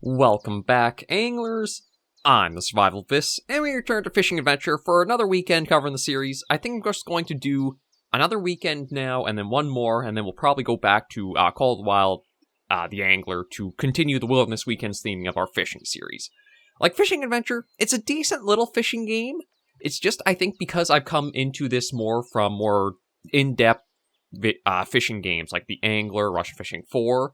Welcome back, anglers. I'm the Survivalist, and we return to Fishing Adventure for another weekend covering the series. I think I'm just going to do another weekend now, and then one more, and then we'll probably go back to Call of the Wild, the Angler, to continue the Wilderness Weekends theming of our fishing series. Like Fishing Adventure, it's a decent little fishing game. It's just, I think, because I've come into this more from more in-depth fishing games, like the Angler, Russian Fishing 4,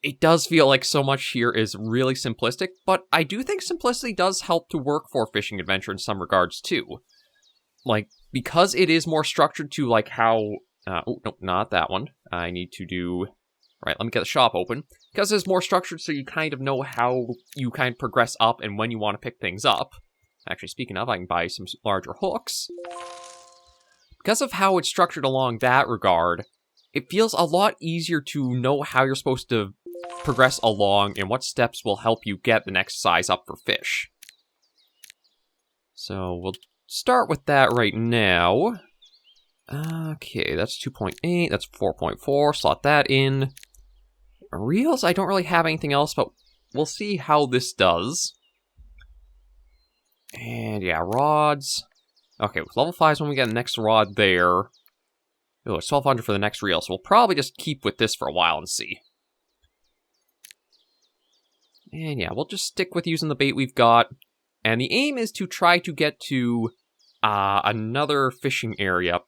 it does feel like so much here is really simplistic, but I do think simplicity does help to work for Fishing Adventure in some regards too. Like, because it is more structured to like how... oh, no, not that one. I need to do... Right, let me get the shop open. Because it's more structured so you kind of know how you kind of progress up and when you want to pick things up. Actually, speaking of, I can buy some larger hooks. Because of how it's structured along that regard, it feels a lot easier to know how you're supposed to progress along and what steps will help you get the next size up for fish. So we'll start with that right now. Okay, that's 2.8, that's 4.4, slot that in. Reels, I don't really have anything else, but we'll see how this does. And yeah, rods. Okay, with level 5 is when we get the next rod there. Oh, it's 1200 for the next reel, so we'll probably just keep with this for a while and see. And yeah, we'll just stick with using the bait we've got. And the aim is to try to get to another fishing area.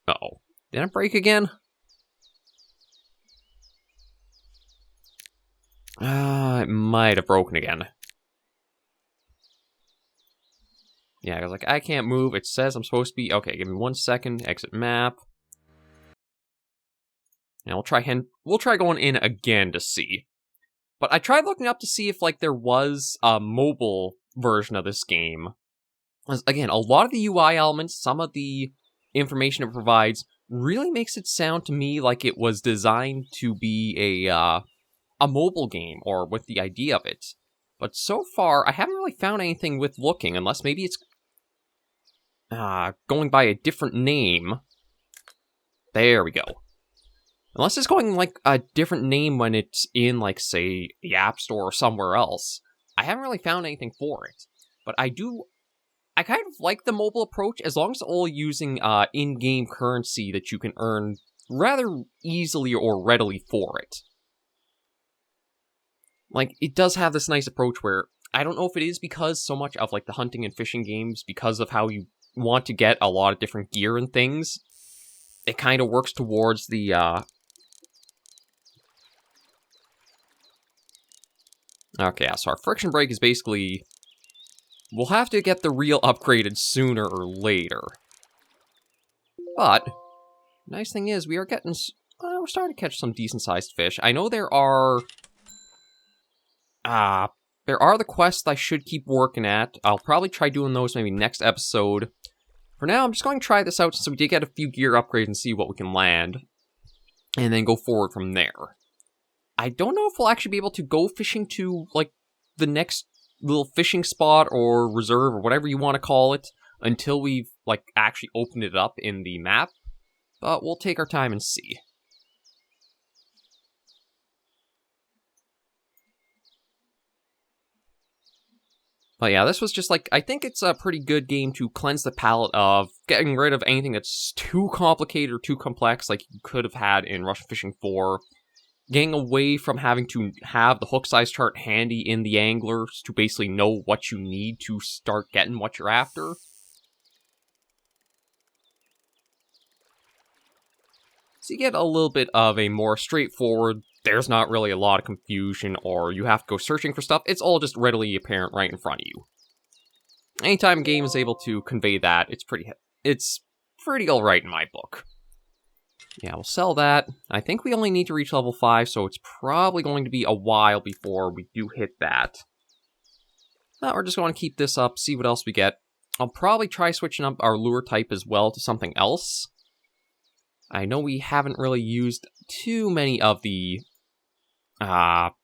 Uh-oh. Did it break again? It might have broken again. Yeah, I was like, I can't move. It says I'm supposed to be... Okay, give me 1 second. Exit map. And we'll try going in again to see. But I tried looking up to see if like there was a mobile version of this game. Again, a lot of the UI elements, some of the information it provides, really makes it sound to me like it was designed to be a mobile game, or with the idea of it. But so far, I haven't really found anything with looking, unless maybe it's going by a different name. There we go. Unless it's going, like, a different name when it's in, like, say, the App Store or somewhere else. I haven't really found anything for it. But I kind of like the mobile approach, as long as it's all using in-game currency that you can earn rather easily or readily for it. Like, it does have this nice approach where, I don't know if it is because so much of, like, the hunting and fishing games, because of how you want to get a lot of different gear and things, it kind of works towards the, Okay, so our friction brake is basically... We'll have to get the reel upgraded sooner or later. But, nice thing is, we are getting... we're starting to catch some decent-sized fish. I know there are the quests I should keep working at. I'll probably try doing those maybe next episode. For now, I'm just going to try this out since we did get a few gear upgrades and see what we can land. And then go forward from there. I don't know if we'll actually be able to go fishing to, like, the next little fishing spot or reserve or whatever you want to call it until we've, like, actually opened it up in the map. But we'll take our time and see. But yeah, this was just like, I think it's a pretty good game to cleanse the palate of getting rid of anything that's too complicated or too complex like you could have had in Russian Fishing 4. Getting away from having to have the hook size chart handy in the anglers to basically know what you need to start getting what you're after. So you get a little bit of a more straightforward, there's not really a lot of confusion or you have to go searching for stuff, it's all just readily apparent right in front of you. Anytime a game is able to convey that, it's pretty alright in my book. Yeah, we'll sell that. I think we only need to reach level 5, so it's probably going to be a while before we do hit that. But we're just going to keep this up, see what else we get. I'll probably try switching up our lure type as well to something else. I know we haven't really used too many of the... Actually,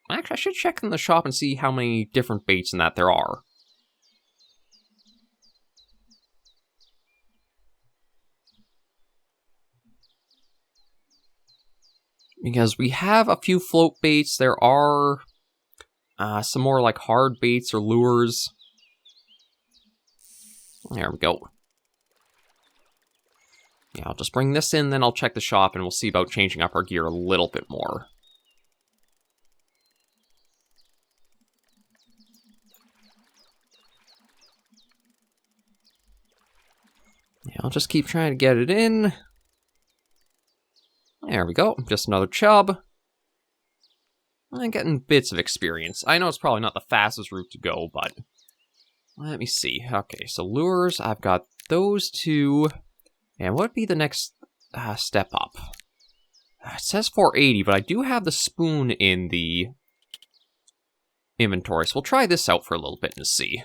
I should check in the shop and see how many different baits in that there are. Because we have a few float baits. There are some more like hard baits or lures. There we go. Yeah, I'll just bring this in, then I'll check the shop, and we'll see about changing up our gear a little bit more. Yeah, I'll just keep trying to get it in. There we go, just another chub. I'm getting bits of experience. I know it's probably not the fastest route to go, but let me see. Okay, so lures, I've got those two. And what would be the next step up? It says 480, but I do have the spoon in the inventory, so we'll try this out for a little bit and see.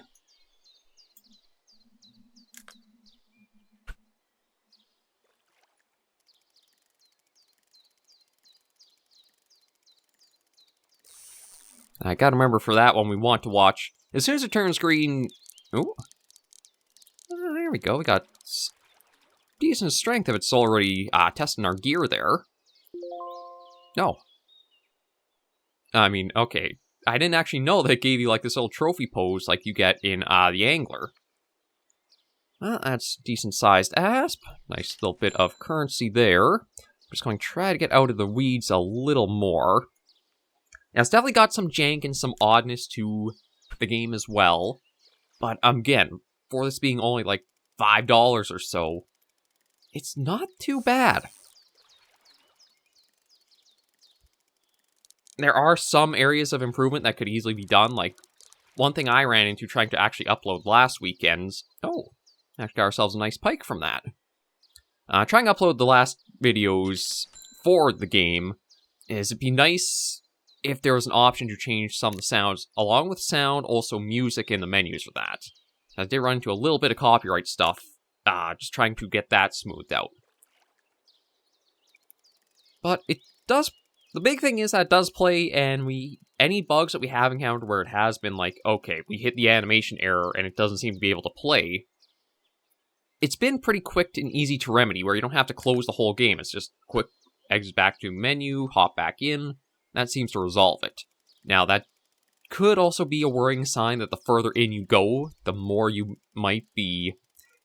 I gotta remember for that one, we want to watch. As soon as it turns green... Oh, there we go. We got decent strength if it's already testing our gear there. No. I mean, okay. I didn't actually know that it gave you like this little trophy pose like you get in the Angler. Well, that's decent-sized asp. Nice little bit of currency there. I'm just going to try to get out of the weeds a little more. Now, it's definitely got some jank and some oddness to the game as well. But again, for this being only like $5 or so, it's not too bad. There are some areas of improvement that could easily be done. Like, one thing I ran into trying to actually upload last weekend's... Oh, actually got ourselves a nice pike from that. Trying to upload the last videos for the game is it'd be nice if there was an option to change some of the sounds, along with sound, also music in the menus for that. I did run into a little bit of copyright stuff, just trying to get that smoothed out. But it does... The big thing is that it does play, and any bugs that we have encountered where it has been like, okay, we hit the animation error and it doesn't seem to be able to play, it's been pretty quick and easy to remedy, where you don't have to close the whole game. It's just quick exit back to menu, hop back in. That seems to resolve it. Now, that could also be a worrying sign that the further in you go, the more you might be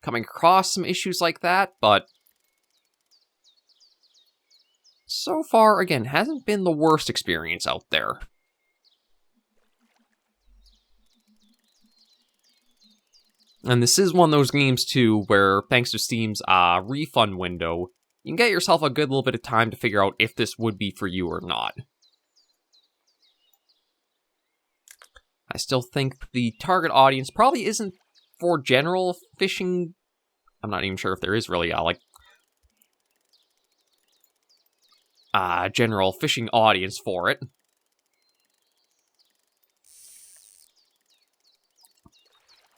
coming across some issues like that, but so far, again, hasn't been the worst experience out there. And this is one of those games, too, where, thanks to Steam's refund window, you can get yourself a good little bit of time to figure out if this would be for you or not. I still think the target audience probably isn't for general fishing. I'm not even sure if there is really a general fishing audience for it.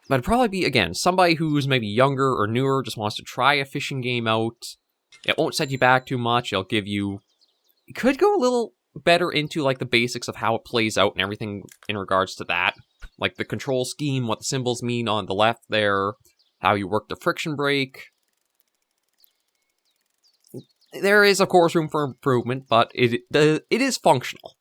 But it'd probably be, again, somebody who's maybe younger or newer, just wants to try a fishing game out. It won't set you back too much. It'll give you... It could go a little better into, like, the basics of how it plays out and everything in regards to that. Like, the control scheme, what the symbols mean on the left there, how you work the friction brake. There is, of course, room for improvement, but it is functional.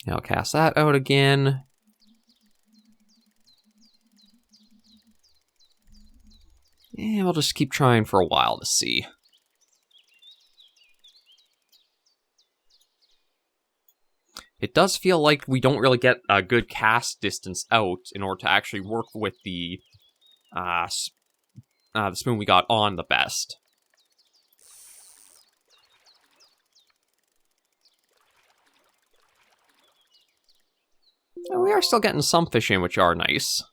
Now I'll cast that out again. And we'll just keep trying for a while to see. It does feel like we don't really get a good cast distance out in order to actually work with the spoon we got on the best. And we are still getting some fish in, which are nice.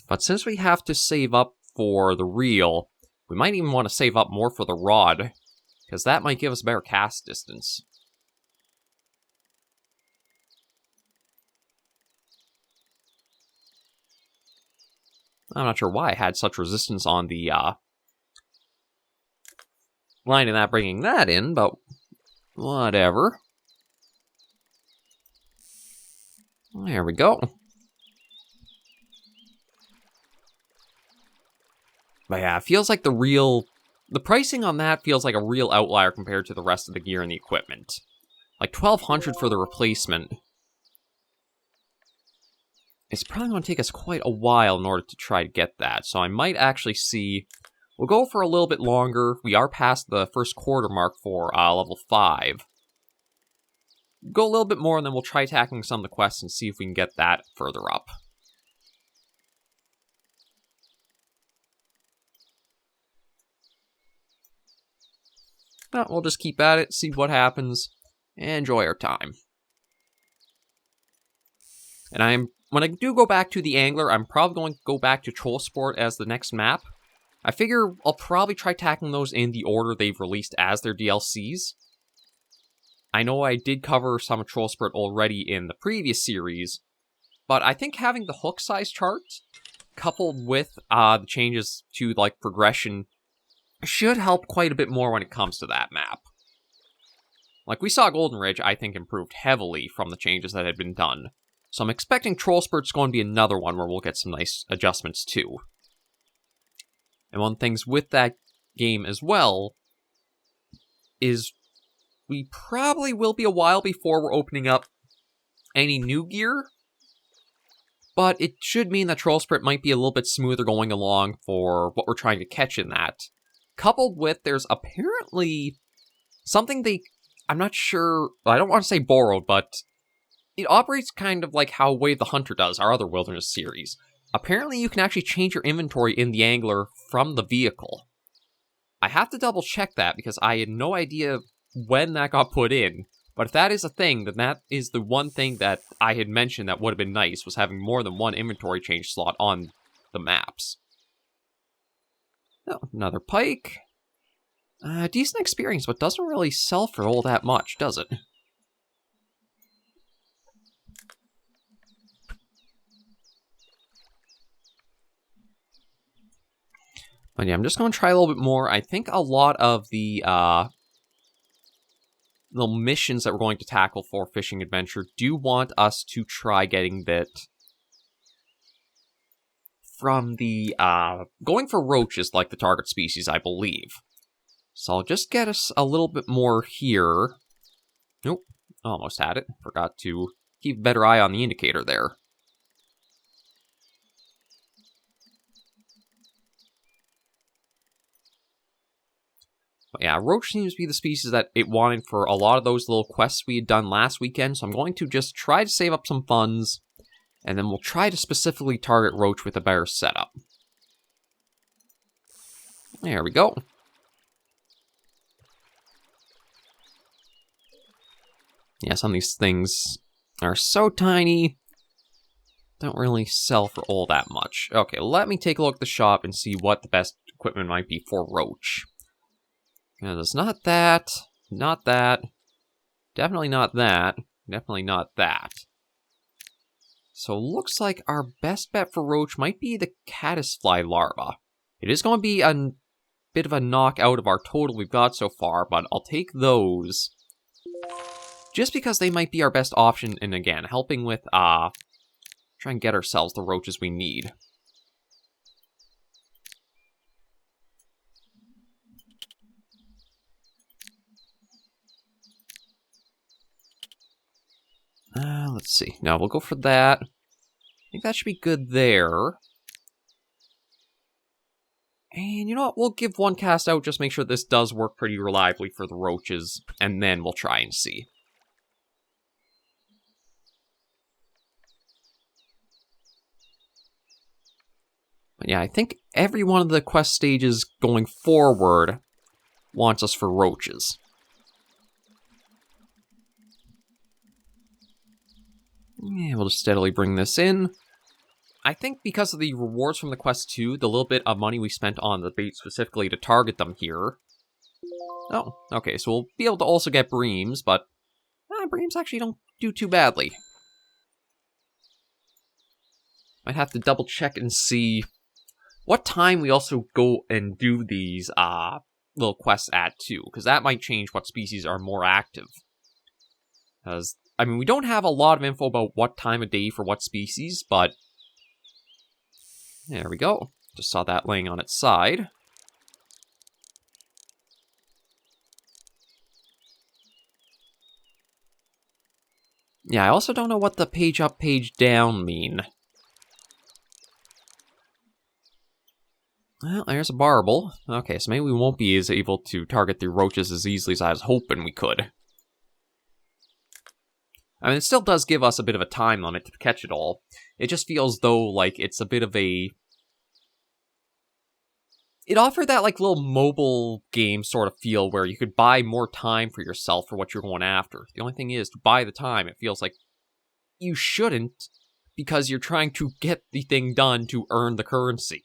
But since we have to save up for the reel, we might even want to save up more for the rod, because that might give us a better cast distance. I'm not sure why I had such resistance on the line and that bringing that in, but Whatever. There we go. But yeah, it feels like the pricing on that feels like a real outlier compared to the rest of the gear and the equipment. Like 1,200 for the replacement. It's probably going to take us quite a while in order to try to get that, so I might actually see... We'll go for a little bit longer. We are past the first quarter mark for level 5. Go a little bit more, and then we'll try tackling some of the quests and see if we can get that further up. But we'll just keep at it, see what happens, and enjoy our time. And when I do go back to the Angler, I'm probably going to go back to Troll Sport as the next map. I figure I'll probably try tackling those in the order they've released as their DLCs. I know I did cover some of Troll Sport already in the previous series, but I think having the hook size chart, coupled with the changes to like progression, should help quite a bit more when it comes to that map. Like we saw Golden Ridge, I think improved heavily from the changes that had been done. So I'm expecting Troll Spurt's going to be another one where we'll get some nice adjustments too. And one of the things with that game as well is we probably will be a while before we're opening up any new gear. But it should mean that Troll Spurt might be a little bit smoother going along for what we're trying to catch in that. Coupled with, there's apparently something I'm not sure, I don't want to say borrowed, but it operates kind of like how theHunter does, our other Wilderness series. Apparently you can actually change your inventory in the Angler from the vehicle. I have to double check that because I had no idea when that got put in. But if that is a thing, then that is the one thing that I had mentioned that would have been nice, was having more than one inventory change slot on the maps. Oh, another pike. Decent experience, but doesn't really sell for all that much, does it? But yeah, I'm just going to try a little bit more. I think a lot of the missions that we're going to tackle for Fishing Adventure do want us to try getting that from the, going for roach is like the target species, I believe. So I'll just get us a little bit more here. Nope, almost had it. Forgot to keep a better eye on the indicator there. But yeah, roach seems to be the species that it wanted for a lot of those little quests we had done last weekend, so I'm going to just try to save up some funds, and then we'll try to specifically target roach with a better setup. There we go. Yeah, some of these things are so tiny, don't really sell for all that much. Okay, let me take a look at the shop and see what the best equipment might be for roach. And it's not that, definitely not that, definitely not that. So it looks like our best bet for roach might be the caddisfly larva. It is going to be a bit of a knockout of our total we've got so far, but I'll take those. Just because they might be our best option, and again, helping with, try and get ourselves the roaches we need. Let's see. Now we'll go for that. I think that should be good there. And you know what? We'll give one cast out, just make sure this does work pretty reliably for the roaches, and then we'll try and see. But yeah, I think every one of the quest stages going forward wants us for roaches. Yeah, we'll just steadily bring this in. I think because of the rewards from the quest too, the little bit of money we spent on the bait specifically to target them here. Oh, okay, so we'll be able to also get breams, but breams actually don't do too badly. Might have to double check and see what time we also go and do these little quests at too, because that might change what species are more active. Because, I mean, we don't have a lot of info about what time of day for what species, but there we go. Just saw that laying on its side. Yeah, I also don't know what the page up, page down mean. Well, there's a barbel. Okay, so maybe we won't be as able to target the roaches as easily as I was hoping we could. I mean, it still does give us a bit of a time limit to catch it all. It just feels though like it's a bit of a... It offered that like little mobile game sort of feel where you could buy more time for yourself for what you're going after. The only thing is, to buy the time, it feels like you shouldn't, because you're trying to get the thing done to earn the currency.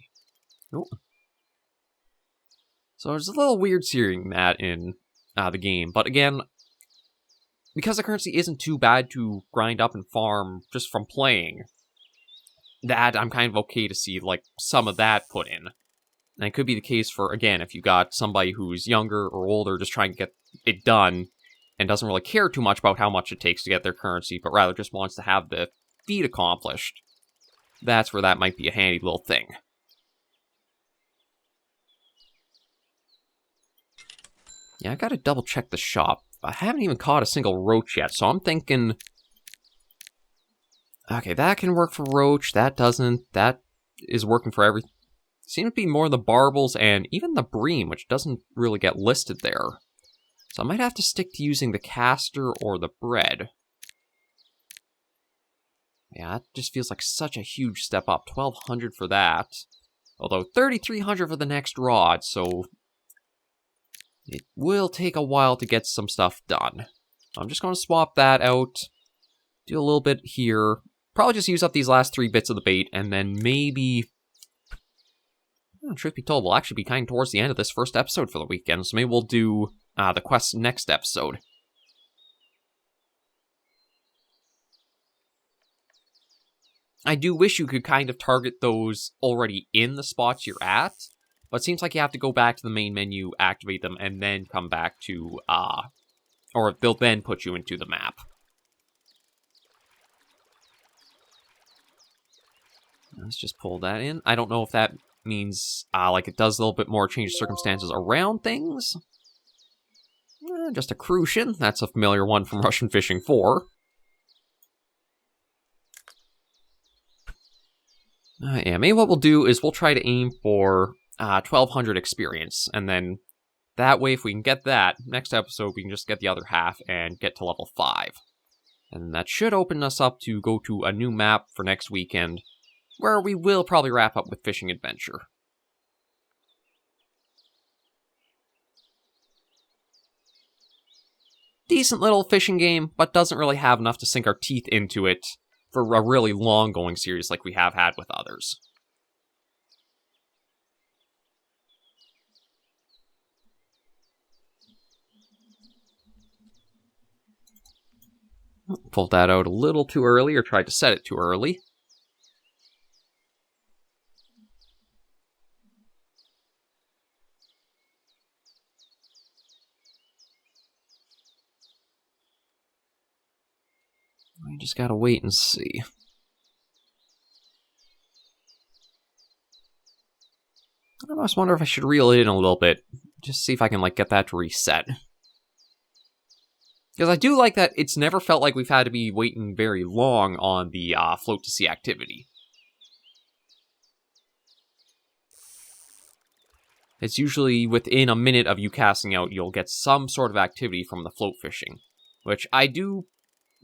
Oh. So there's a little weird seeing that in the game, but again, because the currency isn't too bad to grind up and farm just from playing, that I'm kind of okay to see like some of that put in. And it could be the case for, again, if you got somebody who's younger or older just trying to get it done and doesn't really care too much about how much it takes to get their currency, but rather just wants to have the feat accomplished. That's where that might be a handy little thing. Yeah, I gotta double check the shop. I haven't even caught a single roach yet, so I'm thinking... Okay, that can work for roach, that doesn't, that is working for everything. Seem to be more the barbels and even the bream, which doesn't really get listed there. So I might have to stick to using the caster or the bread. Yeah, that just feels like such a huge step up. 1,200 for that. Although 3,300 for the next rod, so it will take a while to get some stuff done. I'm just going to swap that out. Do a little bit here. Probably just use up these last 3 bits of the bait, and then maybe... Truth be told, we'll actually be kind of towards the end of this first episode for the weekend, so maybe we'll do the quest next episode. I do wish you could kind of target those already in the spots you're at, but it seems like you have to go back to the main menu, activate them, and then come back to, or they'll then put you into the map. Let's just pull that in. I don't know if that means, like, it does a little bit more change of circumstances around things. Just a crucian. That's a familiar one from Russian Fishing 4. Yeah, maybe what we'll do is we'll try to aim for 1,200 experience, and then that way, if we can get that, next episode we can just get the other half and get to level 5. And that should open us up to go to a new map for next weekend, where we will probably wrap up with Fishing Adventure. Decent little fishing game, but doesn't really have enough to sink our teeth into it for a really long-going series like we have had with others. Pulled that out a little too early, or tried to set it too early. I just gotta wait and see. I just wonder if I should reel it in a little bit, just see if I can like get that to reset. Because I do like that it's never felt like we've had to be waiting very long on the float to sea activity. It's usually within a minute of you casting out, you'll get some sort of activity from the float fishing, which I do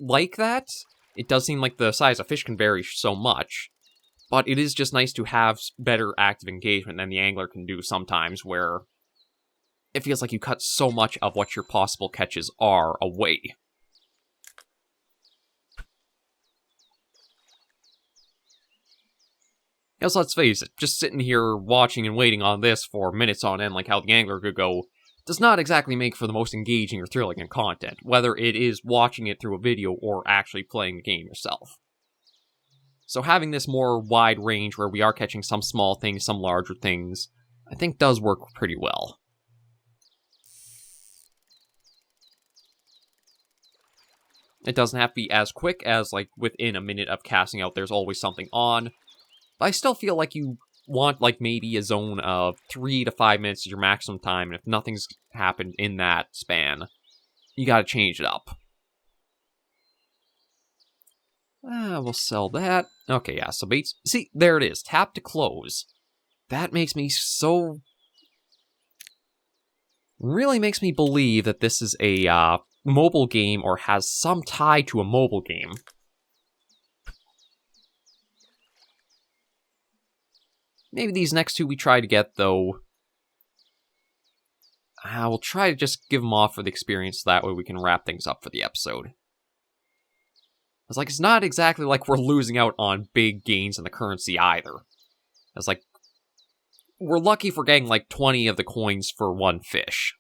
like that. It does seem like the size of fish can vary so much, but it is just nice to have better active engagement than the angler can do sometimes, where it feels like you cut so much of what your possible catches are away. Because let's face it, just sitting here watching and waiting on this for minutes on end like how the angler could go does not exactly make for the most engaging or thrilling in content, whether it is watching it through a video or actually playing the game yourself. So having this more wide range where we are catching some small things, some larger things, I think does work pretty well. It doesn't have to be as quick as, like, within a minute of casting out, there's always something on. But I still feel like you want, like, maybe a zone of 3 to 5 minutes is your maximum time, and if nothing's happened in that span, you gotta change it up. We'll sell that. Okay, yeah, so baits... See, there it is. Tap to close. That makes me so... really makes me believe that this is a, mobile game or has some tie to a mobile game. Maybe these next two we try to get, though. We'll try to just give them off for the experience, so that way we can wrap things up for the episode. It's like, it's not exactly like we're losing out on big gains in the currency either. It's like, we're lucky for getting like 20 of the coins for one fish.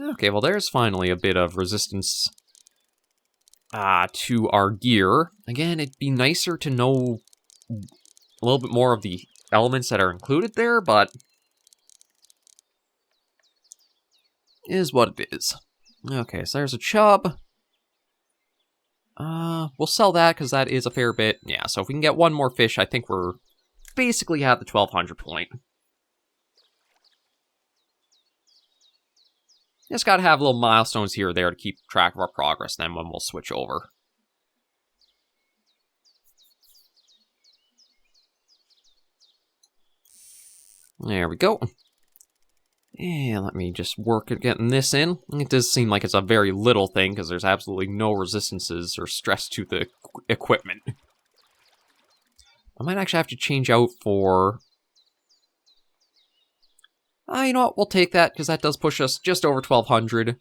Okay, well there's finally a bit of resistance to our gear. Again, it'd be nicer to know a little bit more of the elements that are included there, but it is what it is. Okay, so there's a chub. We'll sell that because that is a fair bit. Yeah, so if we can get one more fish, I think we're basically at the 1200 point. Just gotta have little milestones here or there to keep track of our progress, then when we'll switch over. There we go. And let me just work at getting this in. It does seem like it's a very little thing, because there's absolutely no resistances or stress to the equipment. I might actually have to change out for... you know what, we'll take that, because that does push us just over 1200.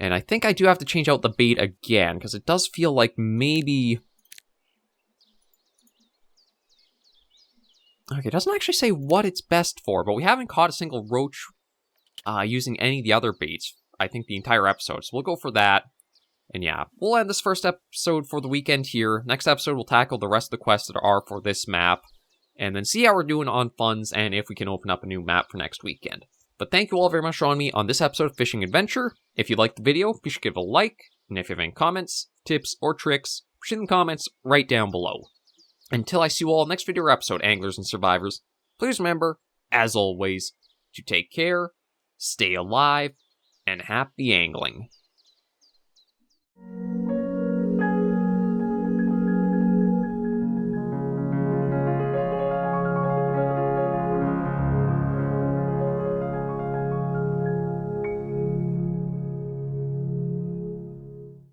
And I think I do have to change out the bait again, because it does feel like maybe... Okay, it doesn't actually say what it's best for, but we haven't caught a single roach using any of the other baits, I think the entire episode, so we'll go for that. And yeah, we'll end this first episode for the weekend here. Next episode, we'll tackle the rest of the quests that are for this map, and then see how we're doing on funds, and if we can open up a new map for next weekend. But thank you all very much for joining me on this episode of Fishing Adventure. If you liked the video, be sure to give it a like, and if you have any comments, tips, or tricks, put in the comments right down below. Until I see you all next video or episode, anglers and survivors, please remember, as always, to take care, stay alive, and happy angling.